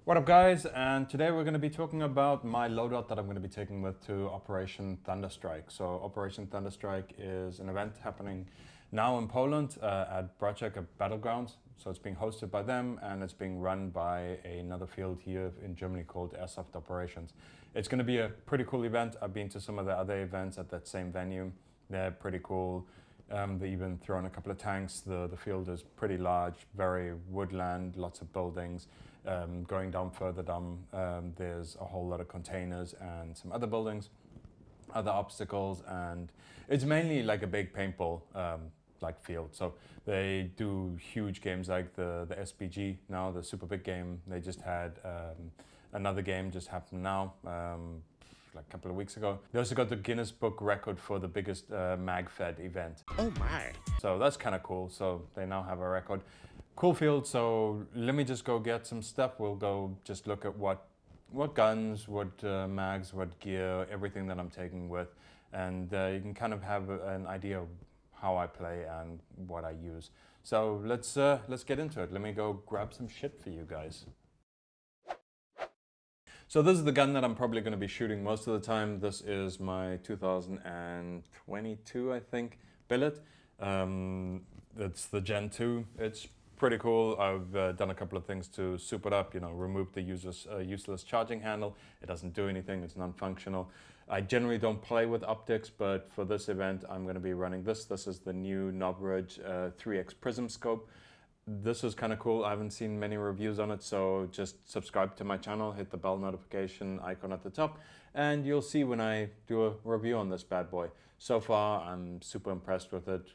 What up guys, and today we're going to be talking about my loadout that I'm going to be taking with to Operation Thunderstrike. So Operation Thunderstrike is an event happening now in Poland at Battleground. So it's being hosted by them and it's being run by another field here in Germany called Airsoft Operations. It's going to be a pretty cool event. I've been to some of the other events at that same venue. They're pretty cool. They even throw in a couple of tanks. The field is pretty large, very woodland, lots of buildings. Going down further down, there's a whole lot of containers and some other buildings, other obstacles, and it's mainly like a big paintball like field. So they do huge games like the SBG now, the super big game. They just had another game just happened now, like a couple of weeks ago. They also got the Guinness Book record for the biggest mag-fed event. Oh my. So that's kind of cool. So they now have a record. Cool field, so let me just go get some stuff. We'll go just look at what guns, what mags, what gear, everything that I'm taking with. And you can kind of have an idea of how I play and what I use. So let's get into it. Let me go grab some shit for you guys. So this is the gun that I'm probably going to be shooting most of the time. This is my 2022, I think, billet. It's the Gen 2. It's pretty cool. I've done a couple of things to soup it up, removed the useless charging handle. It doesn't do anything, it's non-functional. I generally don't play with optics, but for this event I'm going to be running this. This is the new Knobridge 3X Prism scope. This is kind of cool. I haven't seen many reviews on it, so just subscribe to my channel, hit the bell notification icon at the top, and you'll see when I do a review on this bad boy. So far I'm super impressed with it.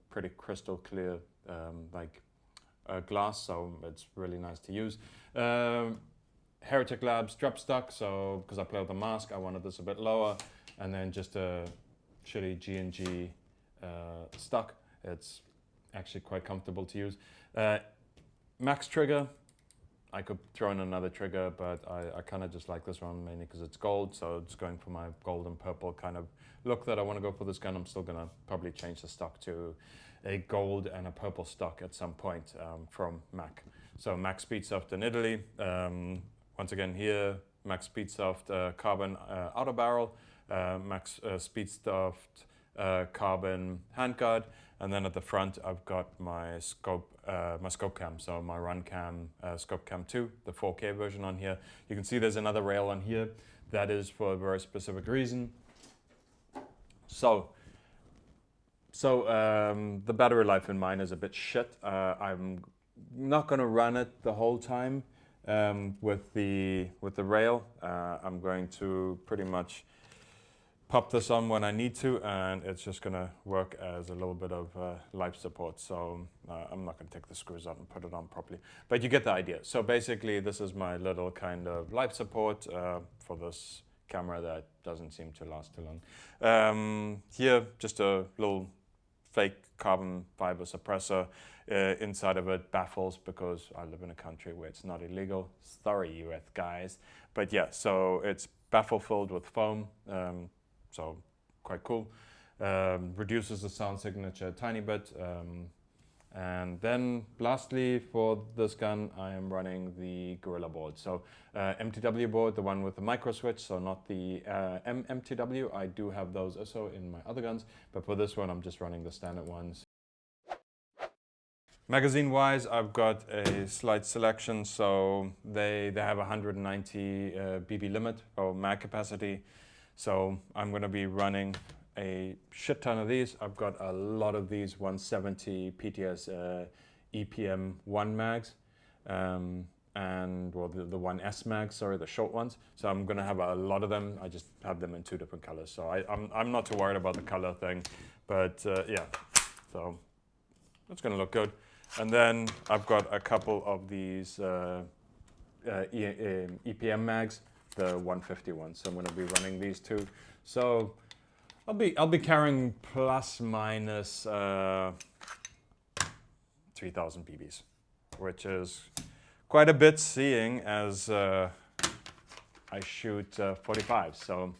Pretty crystal clear glass, so it's really nice to use. Heretic Labs drop stock, so because I play with a mask I wanted this a bit lower, and then just a shitty G&G stock. It's actually quite comfortable to use. Max trigger, I could throw in another trigger, but I kind of just like this one mainly because it's gold, so it's going for my gold and purple kind of look that I want to go for this gun. I'm still gonna probably change the stock to a gold and a purple stock at some point from Mac. So Mac Speedsoft in Italy. Once again here, Mac Speedsoft carbon outer barrel, Max Speedsoft carbon handguard, and then at the front I've got my scope cam, so my run cam scope cam 2, the 4K version on here. You can see there's another rail on here. That is for a very specific reason. So the battery life in mine is a bit shit. I'm not going to run it the whole time with the rail. I'm going to pretty much pop this on when I need to, and it's just going to work as a little bit of life support. So I'm not going to take the screws out and put it on properly, but you get the idea. So basically this is my little kind of life support for this camera that doesn't seem to last too long. Here, just a little fake carbon fiber suppressor. Inside of it, baffles, because I live in a country where it's not illegal. Sorry, US guys. But yeah, so it's baffle filled with foam, so quite cool. Reduces the sound signature a tiny bit. And then lastly, for this gun, I am running the Gorilla board. So MTW board, the one with the micro switch, so not the MTW. I do have those also in my other guns, but for this one, I'm just running the standard ones. Magazine-wise, I've got a slight selection. So they have 190 BB limit or mag capacity. So I'm going to be running a shit ton of these. I've got a lot of these 170 PTS EPM 1 mags, and well, the 1S mags, sorry, the short ones. So I'm going to have a lot of them. I just have them in 2 different colors. So I'm not too worried about the color thing, but yeah, so it's going to look good. And then I've got a couple of these EPM mags, the 150 ones. So I'm going to be running these 2. So I'll be carrying plus minus 3,000 BBs, which is quite a bit, seeing as I shoot 45s. So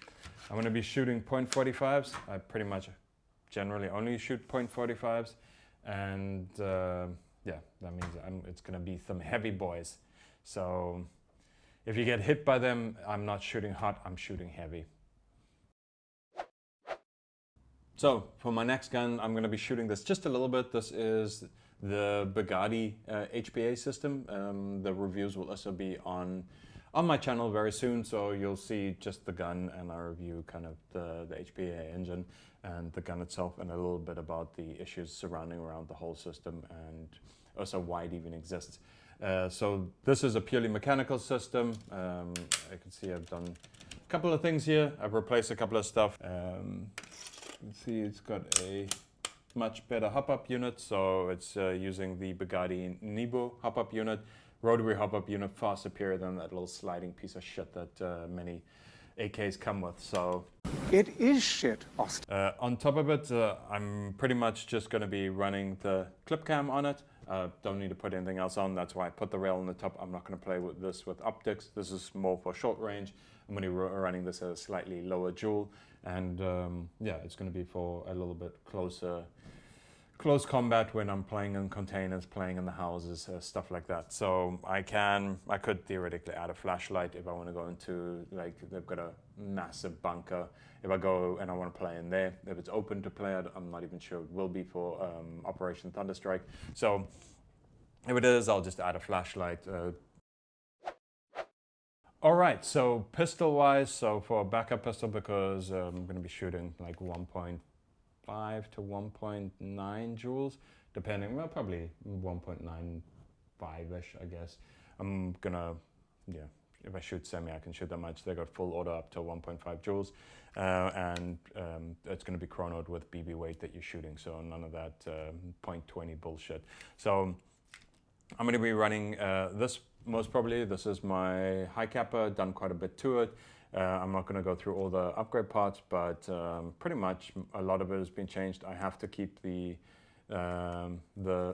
I'm going to be shooting .45s. I pretty much generally only shoot .45s, and yeah, that means it's going to be some heavy boys. So if you get hit by them, I'm not shooting hot, I'm shooting heavy. So for my next gun, I'm going to be shooting this just a little bit. This is the Bugatti HPA system. The reviews will also be on my channel very soon, so you'll see just the gun and I review kind of the HPA engine and the gun itself and a little bit about the issues surrounding around the whole system and also why it even exists. So this is a purely mechanical system. I can see I've done a couple of things here. I've replaced a couple of stuff. You can see it's got a much better hop-up unit, so it's using the Bugatti Nebo hop-up unit. Rotary hop-up unit, far superior than that little sliding piece of shit that many AKs come with. So it is shit, Austin. On top of it, I'm pretty much just going to be running the clip cam on it. Don't need to put anything else on. That's why I put the rail on the top. I'm not going to play with this with optics. This is more for short range. I'm going to be running this at a slightly lower joule, and yeah, it's going to be for a little bit close combat when I'm playing in containers, playing in the houses, stuff like that. So I could theoretically add a flashlight if I want to go into, like, they've got a massive bunker. If I go and I want to play in there, if it's open to play, I'm not even sure it will be for Operation Thunderstrike. So if it is, I'll just add a flashlight. All right, so pistol-wise, so for a backup pistol, because I'm going to be shooting like 1.5 to 1.9 joules, depending, well, probably 1.95-ish, I guess. I'm gonna, yeah, if I shoot semi, I can shoot that much. They got full auto up to 1.5 joules, and it's gonna be chronoed with BB weight that you're shooting, so none of that .20 bullshit. So I'm gonna be running this, most probably. This is my high capper, done quite a bit to it. I'm not going to go through all the upgrade parts, but pretty much a lot of it has been changed. I have to keep the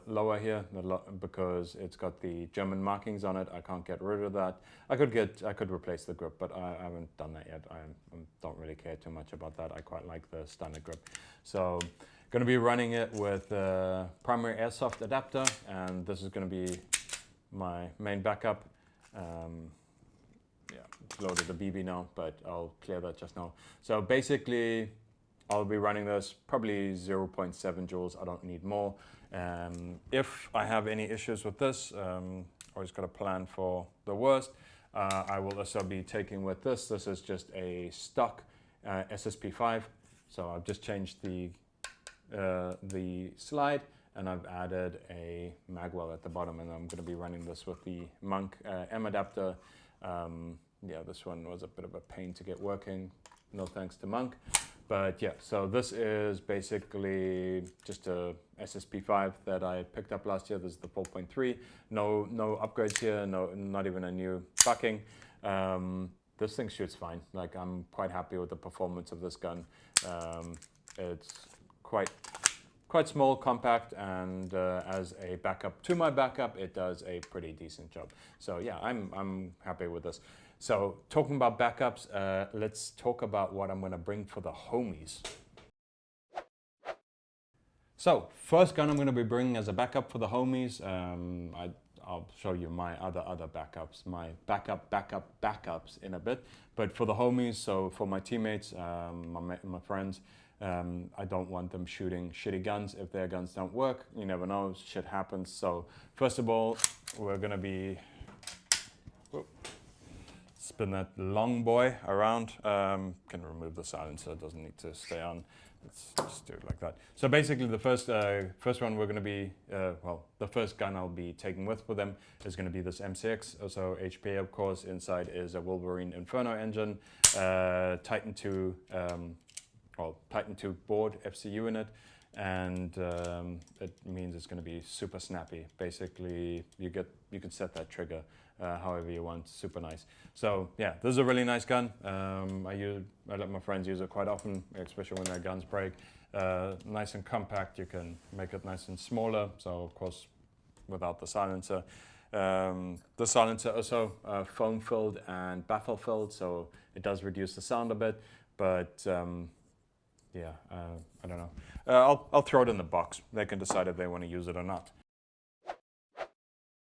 lower here because it's got the German markings on it. I can't get rid of that. I could replace the grip, but I haven't done that yet. I don't really care too much about that. I quite like the standard grip. So going to be running it with primary airsoft adapter, and this is going to be my main backup. Yeah, loaded the BB now, but I'll clear that just now. So basically, I'll be running this probably 0.7 joules. I don't need more. If I have any issues with this, always got a plan for the worst. I will also be taking with this. This is just a stock SSP5. So I've just changed the slide, and I've added a magwell at the bottom, and I'm going to be running this with the Monk M adapter. Yeah, this one was a bit of a pain to get working, no thanks to Monk. But yeah, so this is basically just a SSP5 that I picked up last year. This is the 4.3. No upgrades here, not even a new bucking. This thing shoots fine. Like, I'm quite happy with the performance of this gun. It's quite small, compact, and as a backup to my backup, it does a pretty decent job. So yeah, I'm happy with this. So talking about backups, let's talk about what I'm going to bring for the homies. So first gun I'm going to be bringing as a backup for the homies. I'll show you my other backups, my backups in a bit. But for the homies, so for my teammates, my friends, I don't want them shooting shitty guns if their guns don't work. You never know, shit happens. So first of all, we're gonna be spin that long boy around. Can remove the silencer, it doesn't need to stay on. Let's just do it like that. So basically the first one we're gonna be, well, the first gun I'll be taking with for them is gonna be this MCX, also HPA of course. Inside is a Wolverine Inferno engine, Titan 2, well, Titan 2 board FCU in it, and it means it's going to be super snappy. Basically, you can set that trigger however you want. Super nice. So yeah, this is a really nice gun. I let my friends use it quite often, especially when their guns break. Nice and compact. You can make it nice and smaller. So of course, without the silencer. The silencer also foam filled and baffle filled, so it does reduce the sound a bit, but yeah, I don't know. I'll throw it in the box. They can decide if they want to use it or not.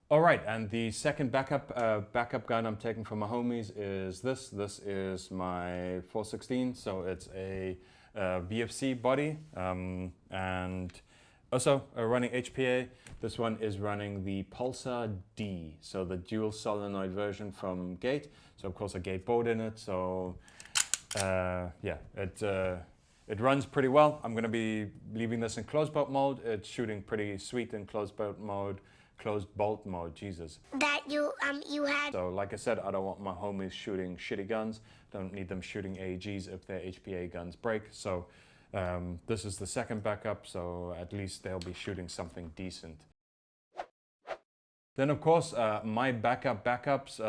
All right, and the second backup gun I'm taking from my homies is this. This is my 416, so it's a VFC body, and also running HPA. This one is running the Pulsar D, so the dual solenoid version from Gate. So of course a Gate board in it. So yeah, it runs pretty well. I'm going to be leaving this in closed bolt mode. It's shooting pretty sweet in closed bolt mode, Jesus. That you had. So like I said, I don't want my homies shooting shitty guns. Don't need them shooting AEGs if their HPA guns break. So this is the second backup, so at least they'll be shooting something decent. Then of course, my backups,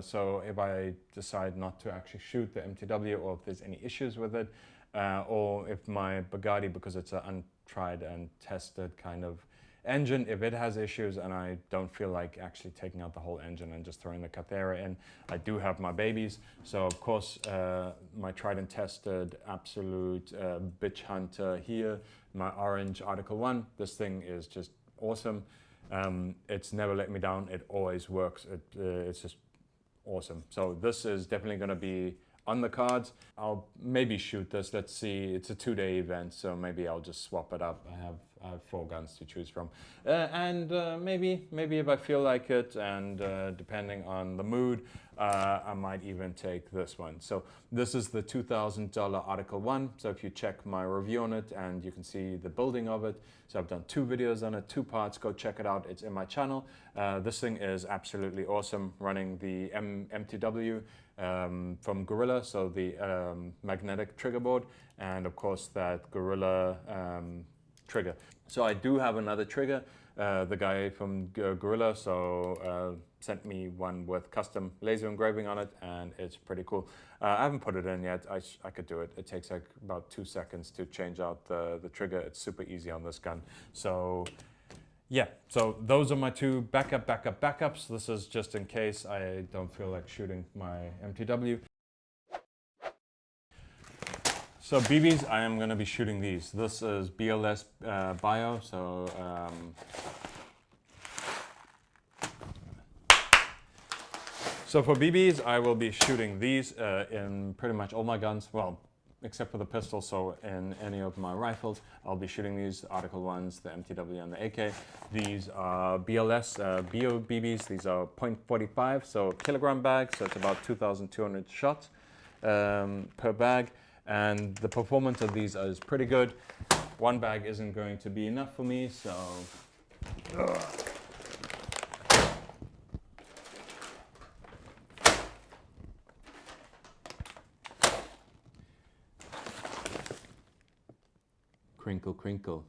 so if I decide not to actually shoot the MTW, or if there's any issues with it, or if my Bugatti, because it's an untried and tested kind of engine, if it has issues and I don't feel like actually taking out the whole engine and just throwing the Cathera in, I do have my babies. So of course, my tried and tested absolute bitch hunter here, my orange Article 1, this thing is just awesome. It's never let me down, it always works, it's just awesome. So this is definitely going to be on the cards. I'll maybe shoot this, let's see, it's a 2-day event, so maybe I'll just swap it up. I have 4 guns to choose from, and maybe if I feel like it, and depending on the mood, I might even take this one. So this is the $2,000 Article 1. So if you check my review on it, and you can see the building of it. So I've done 2 videos on it, 2 parts. Go check it out. It's in my channel. This thing is absolutely awesome, running the MTW from Gorilla, so the magnetic trigger board, and of course that Gorilla trigger. So I do have another trigger. The guy from Gorilla sent me one with custom laser engraving on it, and it's pretty cool. I haven't put it in yet. I could do it. It takes like about 2 seconds to change out the trigger. It's super easy on this gun. So yeah, so those are my 2 backups. This is just in case I don't feel like shooting my MTW. So BBs, I am going to be shooting these. This is BLS Bio, so for BBs, I will be shooting these in pretty much all my guns, well, except for the pistol, so in any of my rifles, I'll be shooting these Article 1s, the MTW and the AK. These are BLS Bio BBs, these are .45, so kilogram bag, so it's about 2,200 shots per bag. And the performance of these is pretty good. 1 bag isn't going to be enough for me, so crinkle, crinkle.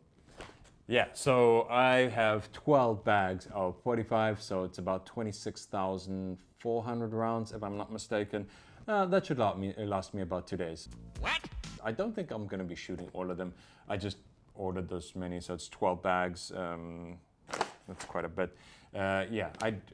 Yeah, so I have 12 bags of 45, so it's about 26,400 rounds, if I'm not mistaken. That should last me about 2 days. What? I don't think I'm going to be shooting all of them. I just ordered this many, so it's 12 bags. That's quite a bit. Yeah,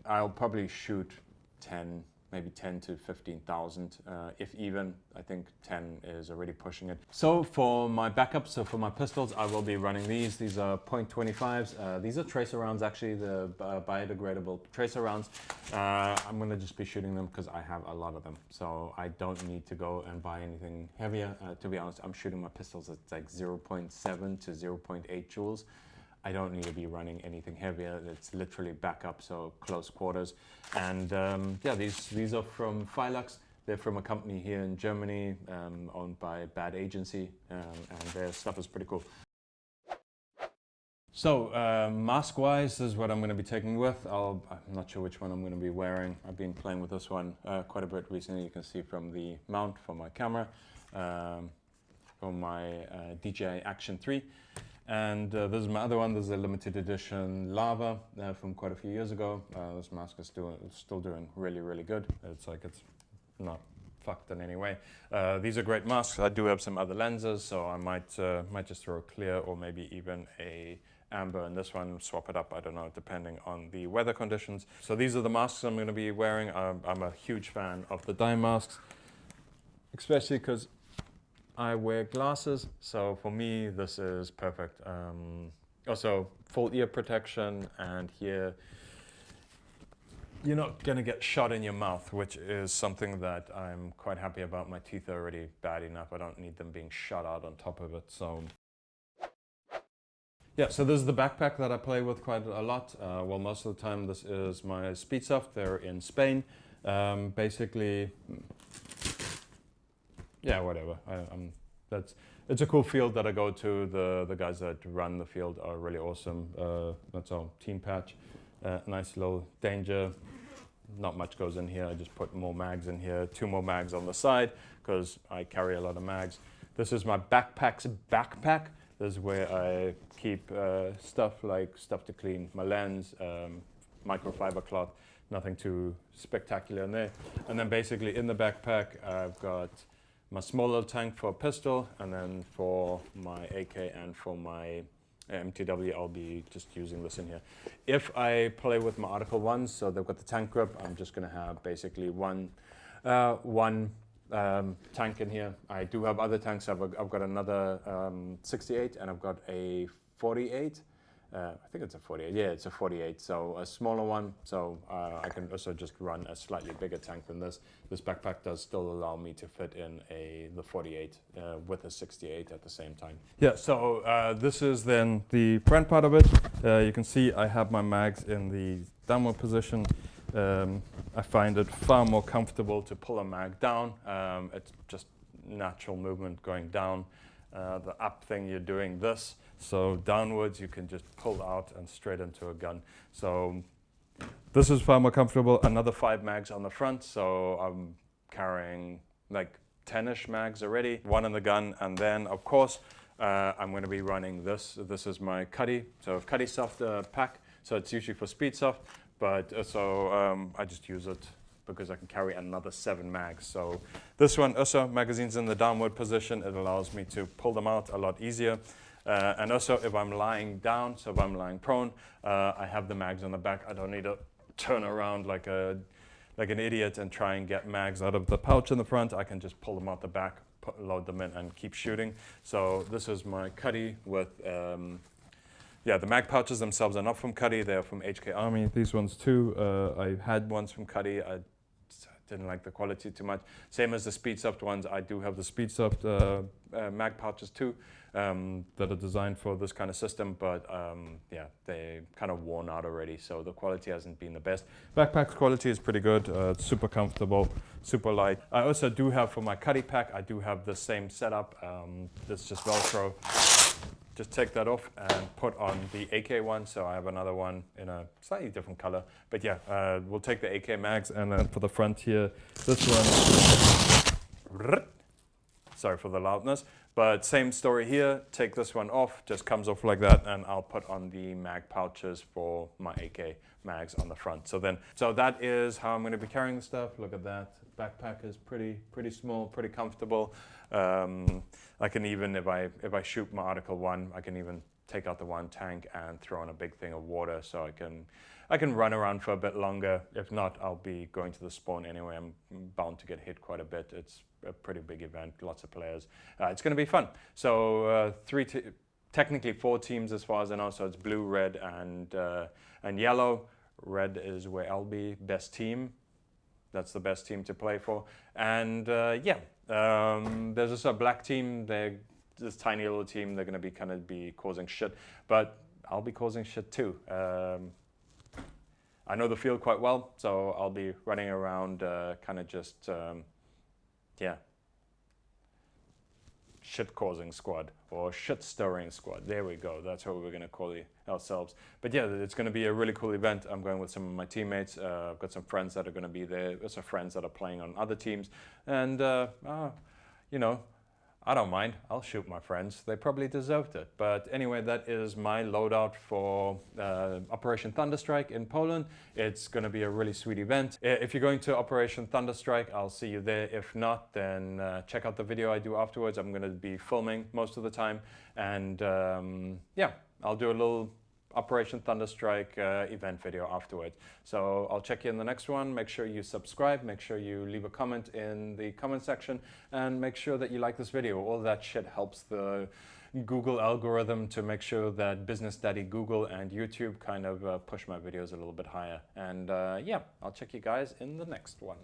I'll probably shoot 10, maybe 10 to 15,000, if even. I think 10 is already pushing it. So for my backup, so for my pistols, I will be running these. These are .25s. These are tracer rounds, actually, the biodegradable tracer rounds. I'm going to just be shooting them because I have a lot of them. So I don't need to go and buy anything heavier. To be honest, I'm shooting my pistols at like 0.7 to 0.8 joules. I don't need to be running anything heavier. It's literally backup, so close quarters. And yeah, these are from Phylux. They're from a company here in Germany, owned by Bad Agency, and their stuff is pretty cool. So mask-wise, this is what I'm going to be taking with. I'm not sure which one I'm going to be wearing. I've been playing with this one quite a bit recently. You can see from the mount for my camera, from my DJI Action 3. And this is my other one. This is a limited edition Lava from quite a few years ago. This mask is still doing really, really good. It's like it's not fucked in any way. These are great masks. I do have some other lenses, so I might just throw a clear or maybe even a amber in this one, swap it up, I don't know, depending on the weather conditions. So these are the masks I'm going to be wearing. I'm a huge fan of the dye masks, especially because I wear glasses, so for me this is perfect. Also full ear protection, and here you're not going to get shot in your mouth, which is something that I'm quite happy about. My teeth are already bad enough. I don't need them being shot out on top of it. So yeah, so this is the backpack that I play with quite a lot. Well, most of the time this is my Speedsoft. They're in Spain. Basically, yeah, whatever. It's a cool field that I go to. The guys that run the field are really awesome. That's our team patch. Nice little danger. Not much goes in here. I just put more mags in here. 2 more mags on the side because I carry a lot of mags. This is my backpack's backpack. This is where I keep stuff to clean, my lens, microfiber cloth, nothing too spectacular in there. And then basically in the backpack, I've got my small little tank for a pistol, and then for my AK and for my MTW, I'll be just using this in here. If I play with my Article 1s, so they've got the tank grip, I'm just going to have basically one tank in here. I do have other tanks. I've got another 68 and I've got a 48. I think it's a 48. Yeah, it's a 48. So a smaller one. So I can also just run a slightly bigger tank than this. This backpack does still allow me to fit in the 48 with a 68 at the same time. Yeah. So this is then the front part of it. You can see I have my mags in the downward position. I find it far more comfortable to pull a mag down. It's just natural movement going down. The up thing, you're doing this. So downwards, you can just pull out and straight into a gun. So this is far more comfortable. Another 5 mags on the front. So I'm carrying like 10-ish mags already. 1 in the gun. And then, of course, I'm going to be running this. This is my Cuddy. So Cuddy Soft pack. So it's usually for Speedsoft. But I just use it because I can carry another 7 mags. So this one also, magazines in the downward position. It allows me to pull them out a lot easier. And also if I'm lying down, so if I'm lying prone, I have the mags on the back. I don't need to turn around like an idiot and try and get mags out of the pouch in the front. I can just pull them out the back, load them in and keep shooting. So this is my Cuddy with, yeah, the mag pouches themselves are not from Cuddy, they're from HK Army. These ones too, I had ones from Cuddy. I didn't like the quality too much. Same as the Speedsoft ones, I do have the Speedsoft mag pouches too that are designed for this kind of system, but yeah, they're kind of worn out already, so the quality hasn't been the best. Backpack's quality is pretty good, it's super comfortable, super light. I also do have for my Cuddy pack, I do have the same setup. It's just Velcro. Just take that off and put on the AK one. So I have another one in a slightly different color. But yeah, we'll take the AK mags, and then for the front here, this one, sorry for the loudness, but same story here. Take this one off, just comes off like that, and I'll put on the mag pouches for my AK mags on the front. So that is how I'm going to be carrying the stuff. Look at that. Backpack is pretty small, pretty comfortable. I can even, if I shoot my Article 1, I can even take out the 1 tank and throw in a big thing of water, so I can run around for a bit longer. If not, I'll be going to the spawn anyway. I'm bound to get hit quite a bit. It's a pretty big event, lots of players. It's going to be fun. So technically 4 teams as far as I know. So it's blue, red, and yellow. Red is where I'll be, best team. That's the best team to play for. And yeah, there's also a black team. They're this tiny little team. They're going to be causing shit, but I'll be causing shit too. I know the field quite well, so I'll be running around kind of just, yeah, shit-causing squad or shit-stirring squad. There we go. That's what we're going to call ourselves. But yeah, it's going to be a really cool event. I'm going with some of my teammates. I've got some friends that are going to be there. Also friends that are playing on other teams. And, you know, I don't mind. I'll shoot my friends. They probably deserved it. But anyway, that is my loadout for Operation Thunderstrike in Poland. It's going to be a really sweet event. If you're going to Operation Thunderstrike, I'll see you there. If not, then check out the video I do afterwards. I'm going to be filming most of the time. And yeah, I'll do a little Operation Thunderstrike event video afterwards. So I'll check you in the next one. Make sure you subscribe, make sure you leave a comment in the comment section, and make sure that you like this video. All that shit helps the Google algorithm to make sure that Business Daddy Google and YouTube kind of push my videos a little bit higher. And yeah, I'll check you guys in the next one.